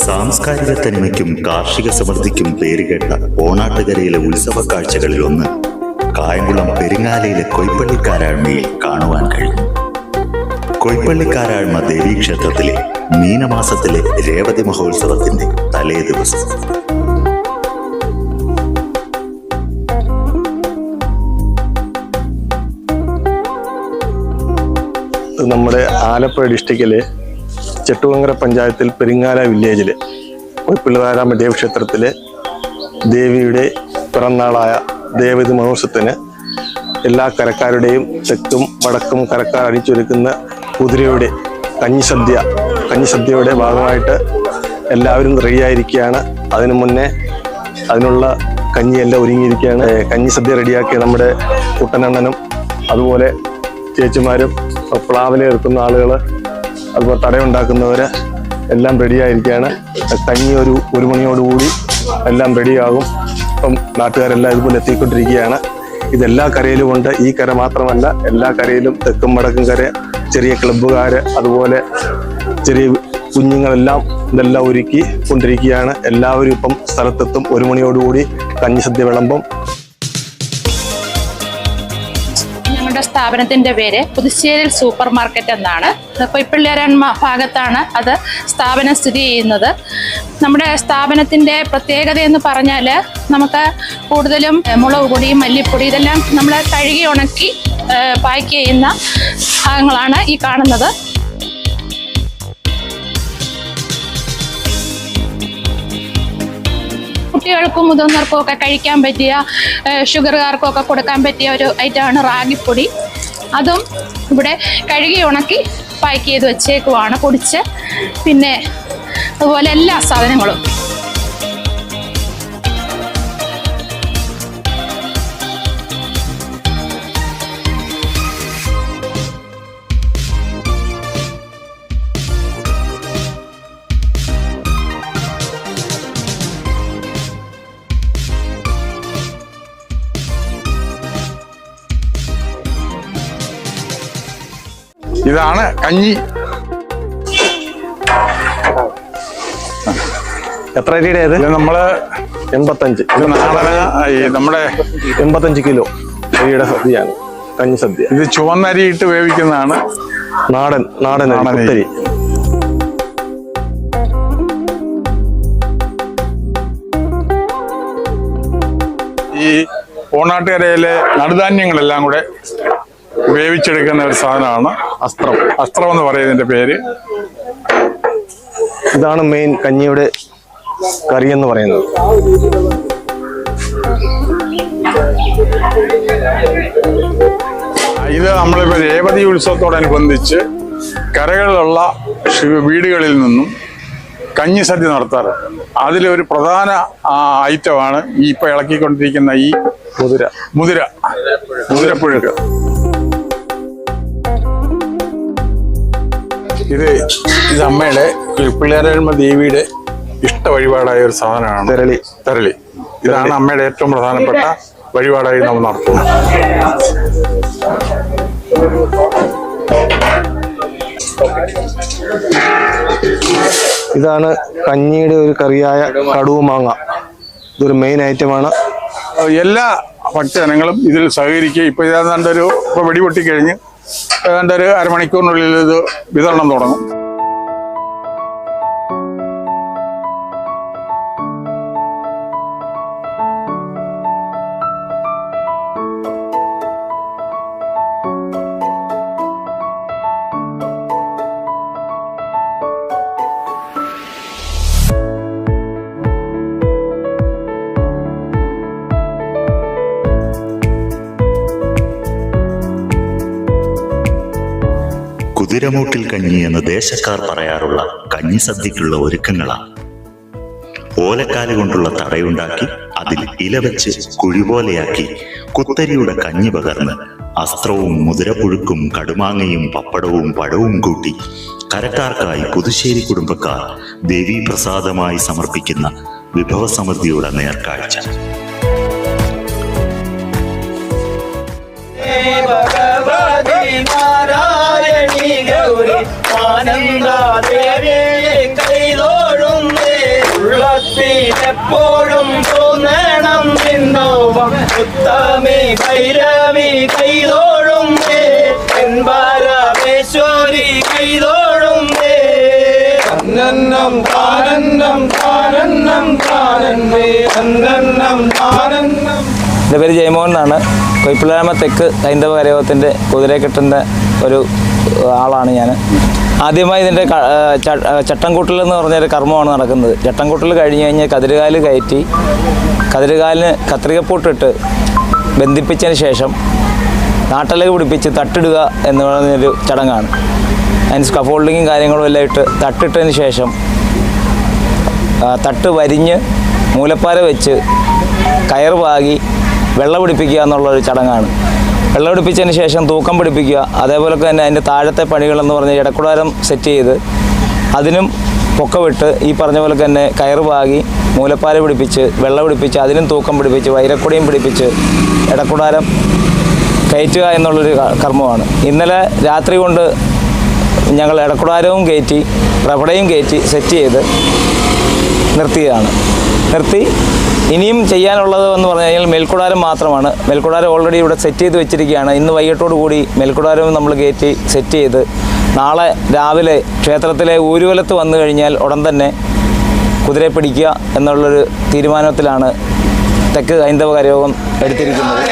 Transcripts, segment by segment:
സാംസ്കാരിക തനിമയ്ക്കും കാർഷിക സമൃദ്ധിക്കും പേരുകേട്ട ഓണാട്ടുകരയിലെ ഉത്സവ കാഴ്ചകളിൽ ഒന്ന് കായംകുളം പെരിങ്ങാലയിലെ കൊയ്പ്പള്ളിക്കാരാഴ്മയിൽ കാണുവാൻ കഴിഞ്ഞു. കൊയ്പ്പള്ളിക്കാരാഴ്മ ദേവീക്ഷേത്രത്തിലെ മീനമാസത്തിലെ രേവതി മഹോത്സവത്തിന്റെ തലേ ദിവസം നമ്മുടെ ആലപ്പുഴ ഡിസ്ട്രിക്റ്റിലെ ചെട്ടുവങ്കര പഞ്ചായത്തിൽ പെരിങ്ങാല വില്ലേജിലെ കൊയ്പ്പള്ളിക്കാരാഴ്മ ദേവീക്ഷേത്രത്തിലെ ദേവിയുടെ പിറന്നാളായ ദേവതി മഹോത്സവത്തിന് എല്ലാ കരക്കാരുടെയും തെക്കും വടക്കും കരക്കാർ അടിച്ചൊരുക്കുന്ന കുതിരയുടെ കഞ്ഞിസദ്യയുടെ ഭാഗമായിട്ട് എല്ലാവരും റെഡിയായിരിക്കുകയാണ്. അതിനു മുന്നേ അതിനുള്ള കഞ്ഞിയെല്ലാം ഒരുങ്ങിയിരിക്കുകയാണ്. കഞ്ഞിസദ്യ റെഡിയാക്കിയ നമ്മുടെ കുട്ടനണ്ണനും അതുപോലെ ചേച്ചിമാരും പ്ലാവില ഇറക്കുന്ന ആളുകൾ അതുപോലെ തടയുണ്ടാക്കുന്നവർ എല്ലാം റെഡിയായിരിക്കുകയാണ്. കഞ്ഞി ഒരു മണിയോടുകൂടി എല്ലാം റെഡിയാകും. ഇപ്പം നാട്ടുകാരെല്ലാം ഇതുപോലെ എത്തിക്കൊണ്ടിരിക്കുകയാണ്. ഇതെല്ലാ കരയിലും ഉണ്ട്. ഈ കര മാത്രമല്ല, എല്ലാ കരയിലും തെക്കും വടക്കും കര ചെറിയ ക്ലബ്ബുകാർ അതുപോലെ ചെറിയ കുഞ്ഞുങ്ങളെല്ലാം ഇതെല്ലാം ഒരുക്കി കൊണ്ടിരിക്കുകയാണ്. എല്ലാവരും ഇപ്പം സ്ഥലത്തെത്തും. 1 മണിയോടുകൂടി കഞ്ഞിസദ്യ വിളമ്പും. ഞങ്ങളുടെ സ്ഥാപനത്തിന്റെ പേര് പുതുശ്ശേരിൽ സൂപ്പർ മാർക്കറ്റ് എന്നാണ്. കൊയ്പ്പള്ളിക്കാരാഴ്മ ഭാഗത്താണ് അത് സ്ഥാപനം സ്ഥിതി ചെയ്യുന്നത്. നമ്മുടെ സ്ഥാപനത്തിന്റെ പ്രത്യേകത എന്ന് പറഞ്ഞാൽ നമുക്ക് കൂടുതലും മുളക് പൊടി, മല്ലിപ്പൊടി ഇതെല്ലാം നമ്മൾ കഴുകി ഉണക്കി പാക്ക് ചെയ്യുന്ന ഭാഗങ്ങളാണ് ഈ കാണുന്നത്. കുട്ടികൾക്കും മുതിർന്നവർക്കും ഒക്കെ കഴിക്കാൻ പറ്റിയ, ഷുഗറുകാർക്കും ഒക്കെ കൊടുക്കാൻ പറ്റിയ ഒരു ഐറ്റമാണ് റാഗിപ്പൊടി. അതും ഇവിടെ കഴുകി ഉണക്കി പാക്ക് ചെയ്ത് വെച്ചേക്കുവാണ്, പൊടിച്ച്. പിന്നെ അതുപോലെ എല്ലാ സാധനങ്ങളും ഇതാണ് കഞ്ഞി. എത്ര അരിയുടെ? നമ്മള് 85. നമ്മുടെ 85 കിലോ അരിയുടെ സദ്യയാണ് കഞ്ഞിസദ്യ. ഇത് ചുവന്നരി ഇട്ട് വേവിക്കുന്നതാണ്. നാടൻ അരി. ഈ ഓണാട്ടുകരയിലെ നടുധാന്യങ്ങളെല്ലാം കൂടെ വേവിച്ചെടുക്കുന്ന ഒരു സാധനമാണ് അസ്ത്രം എന്ന് പറയുന്നതിന്റെ പേര്. ഇതാണ് മെയിൻ കഞ്ഞിയുടെ കറി എന്ന് പറയുന്നത്. ഇത് നമ്മളിപ്പോ രേവതി ഉത്സവത്തോടനുബന്ധിച്ച് കരകളിലുള്ള വീടുകളിൽ നിന്നും കഞ്ഞിസദ്യ നടത്താറ്. അതിലൊരു പ്രധാന ഐറ്റമാണ് ഈ ഇപ്പൊ ഇളക്കിക്കൊണ്ടിരിക്കുന്ന ഈ മുതിരപ്പുഴുക്ക്. ഇത് അമ്മയുടെ കൊയ്പ്പള്ളിക്കാരാഴ്മ ദേവിയുടെ ഇഷ്ട വഴിപാടായ ഒരു സാധനമാണ് തെരളി. ഇതാണ് അമ്മയുടെ ഏറ്റവും പ്രധാനപ്പെട്ട വഴിപാടായി നമ്മൾ നടത്തുന്നത്. ഇതാണ് കഞ്ഞിയുടെ ഒരു കറിയായ കടുവമാങ്ങ. ഇതൊരു മെയിൻ ഐറ്റമാണ്. എല്ലാ ഭക്തജനങ്ങളും ഇതിൽ സഹകരിക്കുക. ഇപ്പൊ ഇപ്പൊ വെടിപൊട്ടിക്കഴിഞ്ഞ് ഏതാണ്ട് ഒരു അരമണിക്കൂറിനുള്ളിൽ ഇത് വിതരണം തുടങ്ങും. കുതിരമൂട്ടിൽ കഞ്ഞി എന്ന് ദേശക്കാർ പറയാറുള്ള കഞ്ഞിസദ്യക്കുള്ള ഒരുക്കങ്ങളാണ്. ഓലക്കാല് കൊണ്ടുള്ള തടയുണ്ടാക്കി അതിൽ ഇല വെച്ച് കുഴിപോലെയാക്കി കുത്തരിയുടെ കഞ്ഞി പകർന്ന് അസ്ത്രവും മുതിരപ്പുഴുക്കും കടുമാങ്ങയും പപ്പടവും പഴവും കൂട്ടി കരക്കാർക്കായി പുതുശ്ശേരി കുടുംബക്കാർ ദേവീപ്രസാദമായി സമർപ്പിക്കുന്ന വിഭവസമൃദ്ധിയുടെ നേർക്കാഴ്ച. നാരായണി ഗൗരി ആനന്ദദേവിയെ കൈതോഴുന്നേ ഉള്ളത്തിലെപ്പോഴും തോന്നണം നിന്നോപം ഉത്തമി ഭൈരവി കൈതോഴുന്നേ പരമേശ്വരി കൈതോഴുന്നേ അന്നന്നം താനന്നം താനന്നം താനന്മേ അന്നന്നം താനന്നം. എൻ്റെ പേര് ജയമോഹൻ എന്നാണ്. കൊയ്പ്പിള്ളാമ തെക്ക് ഹൈന്ദവ കരയോഗത്തിൻ്റെ കുതിരക്കെട്ടിൻ്റെ ഒരു ആളാണ് ഞാൻ. ആദ്യമായി ഇതിൻ്റെ ചട്ടംകൂട്ടൽ എന്ന് പറഞ്ഞൊരു കർമ്മമാണ് നടക്കുന്നത്. ചട്ടംകൂട്ടൽ കഴിഞ്ഞ് കഴിഞ്ഞാൽ കതിരുകാല് കയറ്റി കതിരുകാലിന് കത്രികപ്പൂട്ടിട്ട് ബന്ധിപ്പിച്ചതിന് ശേഷം നാട്ടലക പിടിപ്പിച്ച് തട്ടിടുക എന്ന് പറയുന്നൊരു ചടങ്ങാണ്. അതിന് സ്കഫോൾഡിങ്ങും കാര്യങ്ങളും എല്ലാം ഇട്ട് തട്ടിട്ടതിന് ശേഷം തട്ട് വരിഞ്ഞ് മൂലപ്പാര വെച്ച് കയർ പാകി വെള്ളം പിടിപ്പിക്കുക എന്നുള്ളൊരു ചടങ്ങാണ്. വെള്ളം പിടിപ്പിച്ചതിന് ശേഷം തൂക്കം പിടിപ്പിക്കുക. അതേപോലെ തന്നെ അതിൻ്റെ താഴത്തെ പണികളെന്ന് പറഞ്ഞ് ഇടക്കുടാരം സെറ്റ് ചെയ്ത് അതിനും പൊക്കവിട്ട് ഈ പറഞ്ഞ പോലെ തന്നെ കയർ പാകി മൂലപ്പാര പിടിപ്പിച്ച് വെള്ളം പിടിപ്പിച്ച് അതിനും തൂക്കം പിടിപ്പിച്ച് വൈരക്കൊടിയും പിടിപ്പിച്ച് ഇടക്കുടാരം കയറ്റുക എന്നുള്ളൊരു കർമ്മമാണ്. ഇന്നലെ രാത്രി കൊണ്ട് ഞങ്ങൾ ഇടക്കുടാരവും കയറ്റി റബടയും കയറ്റി സെറ്റ് ചെയ്ത് നിർത്തി ഇനിയും ചെയ്യാനുള്ളത് എന്ന് പറഞ്ഞു കഴിഞ്ഞാൽ മേൽക്കുടാരം മാത്രമാണ്. മേൽക്കുടാരം ഓൾറെഡി ഇവിടെ സെറ്റ് ചെയ്ത് വെച്ചിരിക്കുകയാണ്. ഇന്ന് വൈകിട്ടോടു കൂടി മേൽക്കുടാരവും നമ്മൾ കയറ്റി സെറ്റ് ചെയ്ത് നാളെ രാവിലെ ക്ഷേത്രത്തിലെ ഊരുവലത്ത് വന്നു കഴിഞ്ഞാൽ ഉടൻ തന്നെ കുതിരയെ പിടിക്കുക എന്നുള്ളൊരു തീരുമാനത്തിലാണ് തെക്ക് ഹൈന്ദവ കരയോഗം എടുത്തിരിക്കുന്നത്.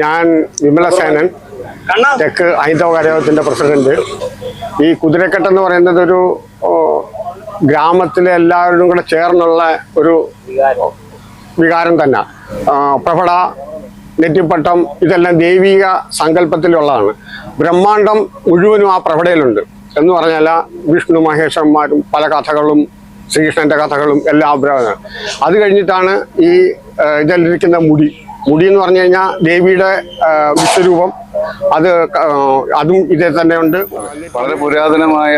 ഞാൻ വിമലസേനൻ, തെക്ക് ഹൈന്ദവ കരയോഗത്തിന്റെ പ്രസിഡന്റ്. ഈ കുതിരക്കെട്ട് എന്ന് പറയുന്നത് ഒരു ഗ്രാമത്തിലെ എല്ലാവരും കൂടെ ചേർന്നുള്ള ഒരു വികാരം തന്നെ. പ്രഭട, നെറ്റിപ്പട്ടം ഇതെല്ലാം ദൈവിക സങ്കല്പത്തിലുള്ളതാണ്. ബ്രഹ്മാണ്ടം മുഴുവനും ആ പ്രഭടയിലുണ്ട് എന്ന് പറഞ്ഞാൽ വിഷ്ണു മഹേശ്വരന്മാരും പല കഥകളും ശ്രീകൃഷ്ണന്റെ കഥകളും എല്ലാം. അത് കഴിഞ്ഞിട്ടാണ് ഈ ഇതിലിരിക്കുന്ന മുടി എന്ന് പറഞ്ഞു കഴിഞ്ഞാൽ ദേവിയുടെ വിശ്വരൂപം. അതും ഇതേ തന്നെയുണ്ട്. വളരെ പുരാതനമായ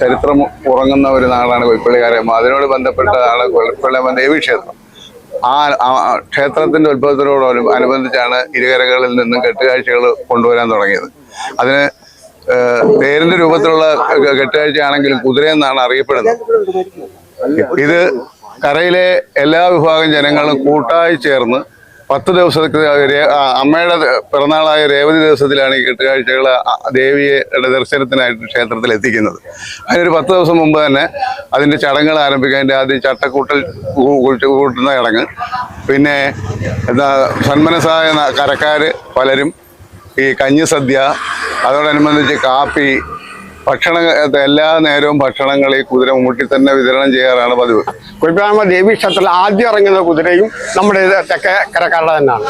ചരിത്രം ഉറങ്ങുന്ന ഒരു നാടാണ് കൊയ്പ്പിള്ളിക്കാരമ്മ. അതിനോട് ബന്ധപ്പെട്ട ആള് കൊയ്പ്പിള്ളിയമ്മ ദേവീക്ഷേത്രം. ആ ക്ഷേത്രത്തിന്റെ ഉത്ഭവത്തിനോടനുബന്ധിച്ചാണ് ഇരുകരകളിൽ നിന്നും കെട്ടുകാഴ്ചകൾ കൊണ്ടുവരാൻ തുടങ്ങിയത്. അതിന് തേരിന്റെ രൂപത്തിലുള്ള കെട്ടുകാഴ്ചയാണെങ്കിലും കുതിരയെന്നാണ് അറിയപ്പെടുന്നത്. ഇത് കരയിലെ എല്ലാ വിഭാഗം ജനങ്ങളും കൂട്ടായി ചേർന്ന് 10 ദിവസത്തേക്ക് അമ്മയുടെ പിറന്നാളായ രേവതി ദിവസത്തിലാണ് ഈ കെട്ടുകാഴ്ചകൾ ദേവിയുടെ ദർശനത്തിനായിട്ട് ക്ഷേത്രത്തിൽ എത്തിക്കുന്നത്. അതിനൊരു 10 ദിവസം മുമ്പ് തന്നെ അതിൻ്റെ ചടങ്ങുകൾ ആരംഭിക്കുക. അതിൻ്റെ ആദ്യം ചട്ടക്കൂട്ടൽ കൂട്ടുന്ന ചടങ്ങ്, പിന്നെ സന്മനസ്സായ കരക്കാർ പലരും ഈ കഞ്ഞിസദ്യ, അതോടനുബന്ധിച്ച് കാപ്പി, ഭക്ഷണം, എല്ലാ നേരവും ഭക്ഷണങ്ങൾ ഈ കുതിര മുമ്പിൽ തന്നെ വിതരണം ചെയ്യാറാണ് പതിവ്. കൊയ്പ്പിള്ളാമ ദേവീ ക്ഷേത്രത്തിൽ ആദ്യം ഇറങ്ങുന്ന കുതിരയും നമ്മുടെ തെക്കേ കരക്കാരുടെ തന്നെയാണ്.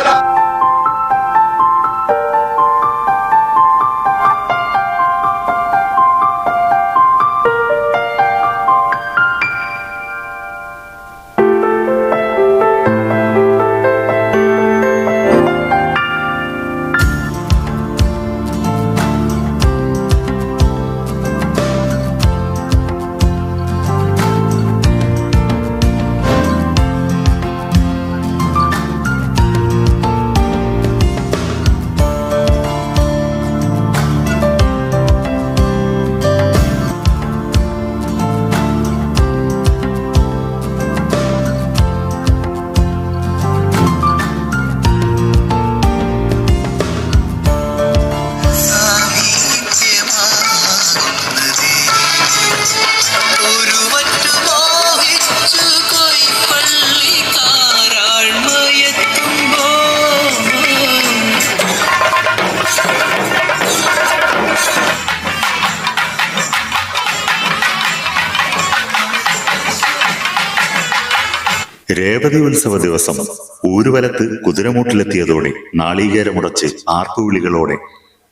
രേവതി ഉത്സവ ദിവസം ഊരുവലത്ത് കുതിരമൂട്ടിലെത്തിയതോടെ നാളികേരമുടച്ച് ആർപ്പുവിളികളോടെ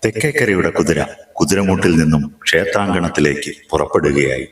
തെക്കേക്കരയുടെ കുതിര കുതിരമൂട്ടിൽ നിന്നും ക്ഷേത്രാങ്കണത്തിലേക്ക് പുറപ്പെടുകയായി.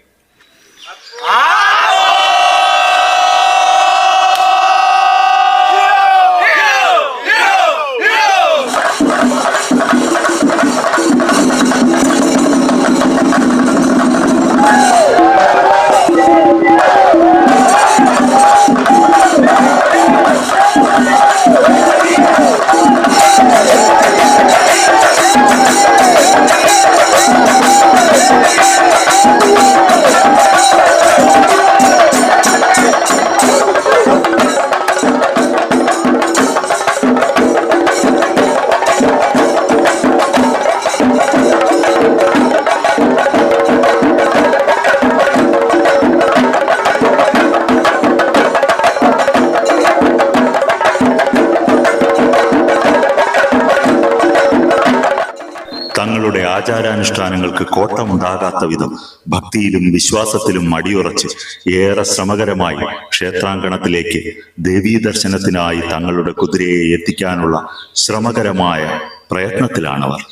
തങ്ങളുടെ ആചാരാനുഷ്ഠാനങ്ങൾക്ക് കോട്ടമുണ്ടാകാത്ത വിധം ഭക്തിയിലും വിശ്വാസത്തിലും മടിയുറച്ച് ഏറെ ശ്രമകരമായി ക്ഷേത്രാങ്കണത്തിലേക്ക് ദേവീദർശനത്തിനായി തങ്ങളുടെ കുതിരയെ എത്തിക്കാനുള്ള ശ്രമകരമായ പ്രയത്നത്തിലാണവർ.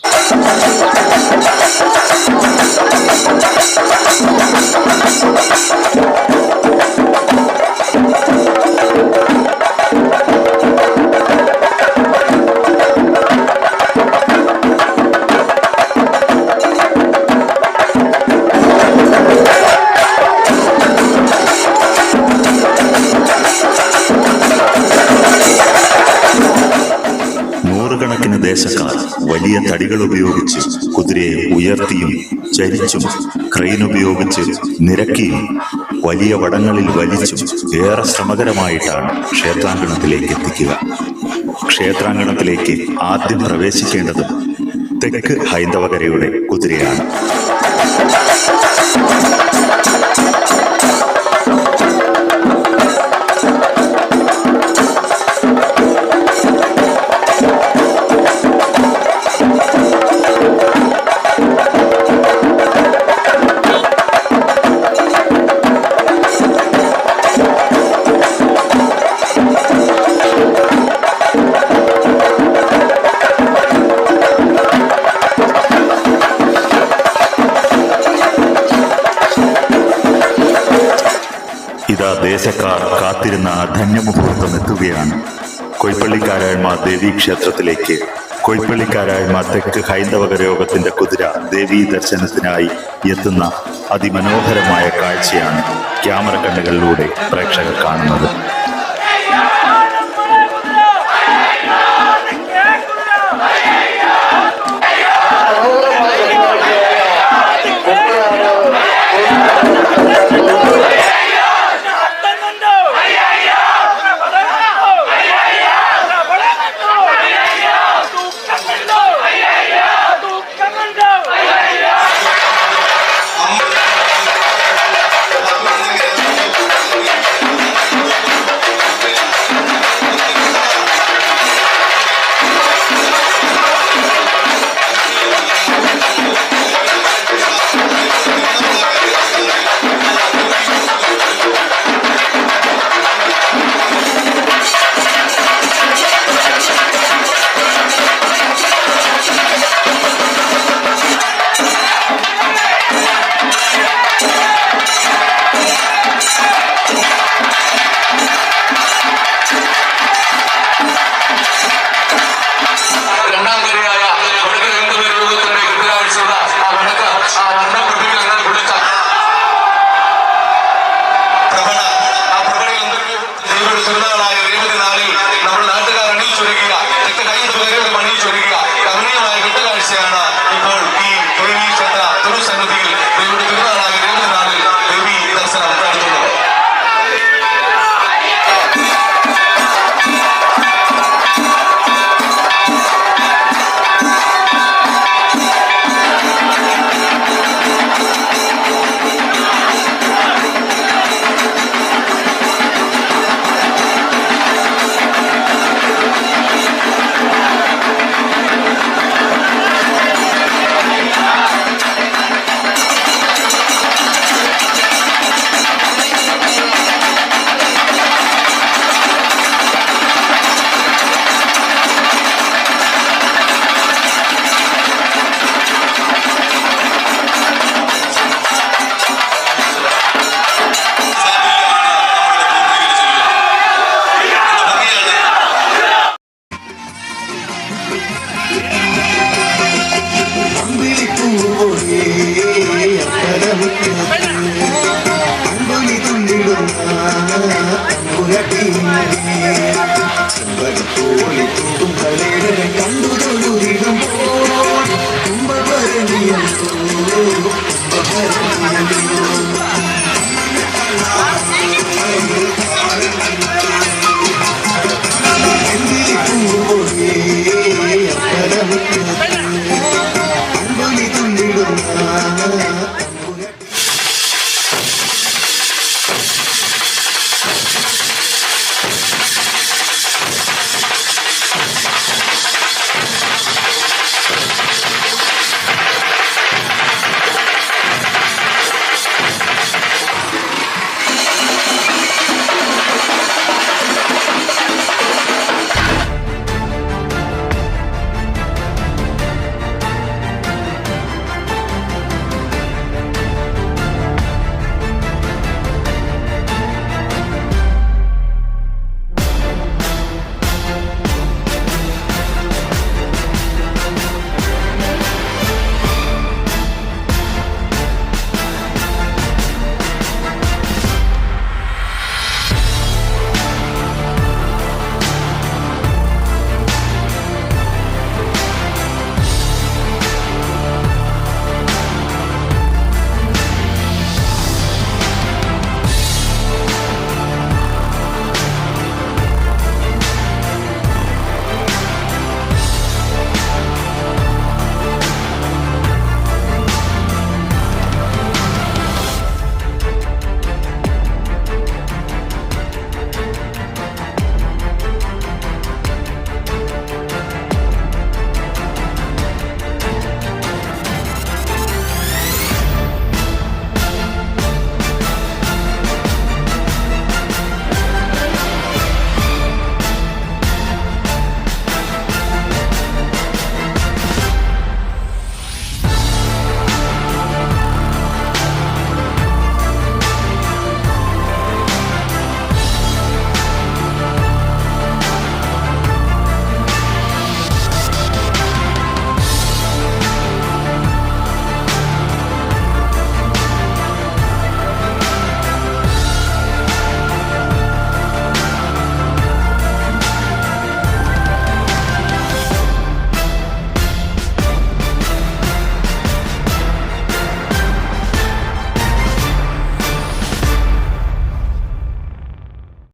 നൂറുകണക്കിന് ദേശക്കാർ വലിയ തടികൾ ഉപയോഗിച്ച് കുതിരയെ ഉയർത്തിയും ചരിച്ചും ക്രെയിൻ ഉപയോഗിച്ച് നിരക്കിയും വലിയ വടങ്ങളിൽ വലിച്ചും ഏറെ ശ്രമകരമായിട്ടാണ് ക്ഷേത്രാങ്കണത്തിലേക്ക് എത്തിക്കുക. ക്ഷേത്രാങ്കണത്തിലേക്ക് ആദ്യം പ്രവേശിക്കേണ്ടത് തെക്ക് ഹൈന്ദവകരയുടെ കുതിരയാണ്. ഇതാ ദേശക്കാർ കാത്തിരുന്ന ധന്യമുഹൂർത്തം എത്തുകയാണ്. കൊയ്പ്പള്ളിക്കാരായ്മ ദേവീക്ഷേത്രത്തിലേക്ക് കൊയ്പ്പള്ളിക്കാരായ്മ തെക്ക് ഹൈന്ദവകരയോഗത്തിന്റെ കുതിര ദേവീ ദർശനത്തിനായി എത്തുന്ന അതിമനോഹരമായ കാഴ്ചയാണ് ക്യാമറ കണ്ണുകളിലൂടെ പ്രേക്ഷകർ കാണുന്നത്. ഒളിത്തൂക്കും തലയുടെ